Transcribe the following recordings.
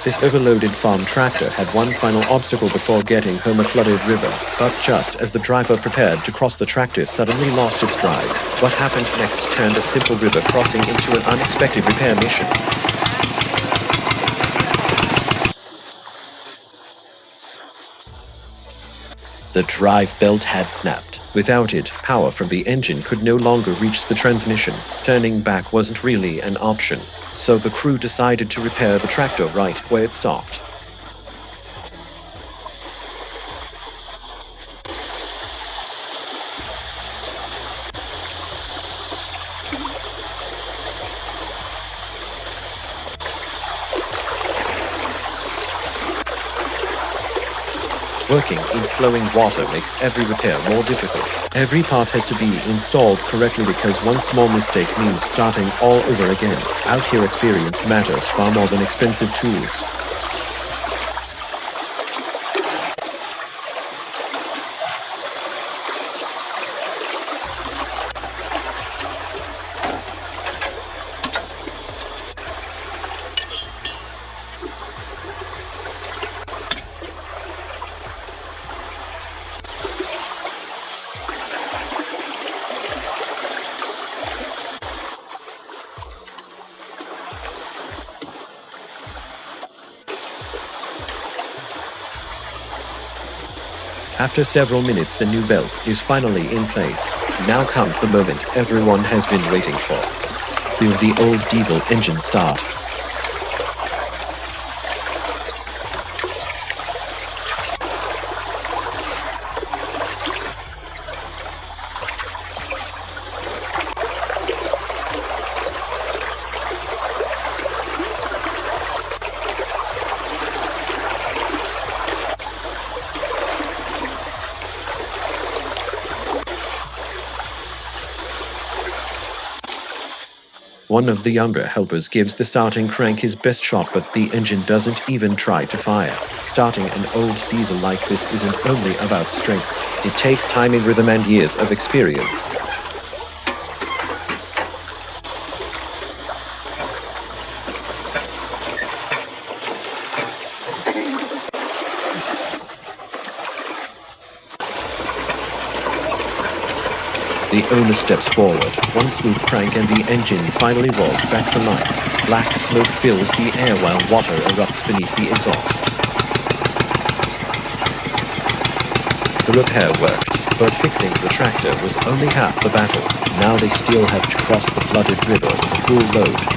This overloaded farm tractor had one final obstacle before getting home: a flooded river. But just as the driver prepared to cross, the tractor suddenly lost its drive. What happened next turned a simple river crossing into an unexpected repair mission. The drive belt had snapped. Without it, power from the engine could no longer reach the transmission. Turning back wasn't really an option, so the crew decided to repair the tractor right where it stopped. Working in flowing water makes every repair more difficult. Every part has to be installed correctly because one small mistake means starting all over again. Out here, experience matters far more than expensive tools. After several minutes, the new belt is finally in place. Now comes the moment everyone has been waiting for. Will the old diesel engine start? One of the younger helpers gives the starting crank his best shot, but the engine doesn't even try to fire. Starting an old diesel like this isn't only about strength. It takes timing, rhythm, and years of experience. The owner steps forward. One smooth crank and the engine finally rolls back to life. Black smoke fills the air while water erupts beneath the exhaust. The repair worked, but fixing the tractor was only half the battle. Now they still have to cross the flooded river with a full load.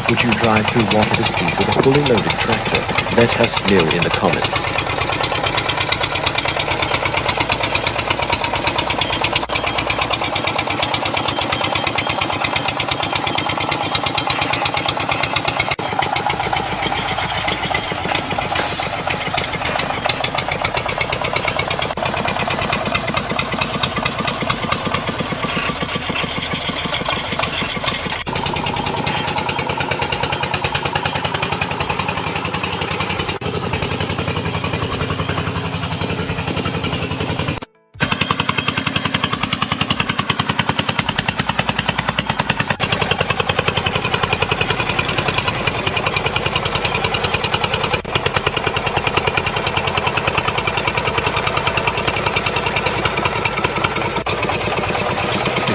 Would you drive through water this deep with a fully loaded tractor? Let us know in the comments.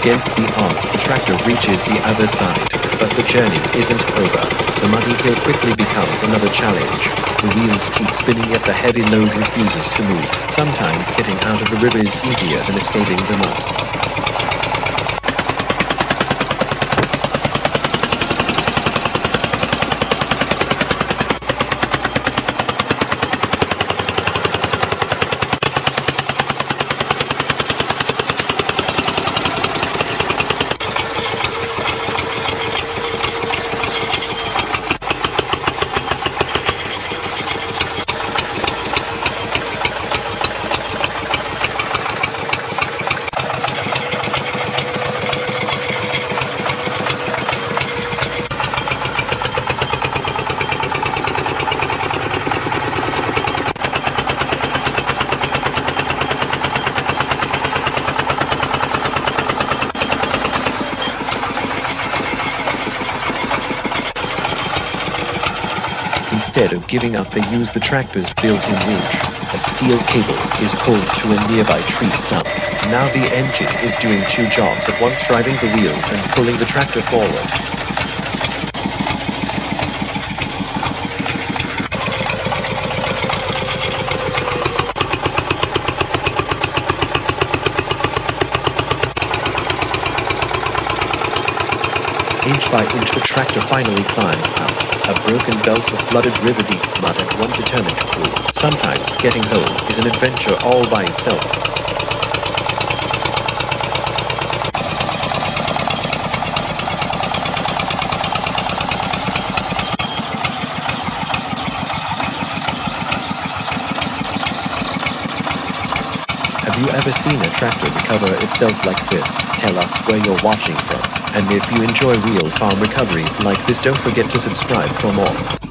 Against the odds, the tractor reaches the other side, but the journey isn't over. The muddy hill quickly becomes another challenge. The wheels keep spinning, yet the heavy load refuses to move. Sometimes getting out of the river is easier than escaping the mud. instead of giving up, they use the tractor's built-in winch. A steel cable is pulled to a nearby tree stump. Now the engine is doing two jobs at once, driving the wheels and pulling the tractor forward. Inch by inch, the tractor finally climbs out. A broken belt of flooded river deep mud and one determined crew. Sometimes getting home is an adventure all by itself. Have you ever seen a tractor recover itself like this? Tell us where you're watching from. And if you enjoy real farm recoveries like this, don't forget to subscribe for more.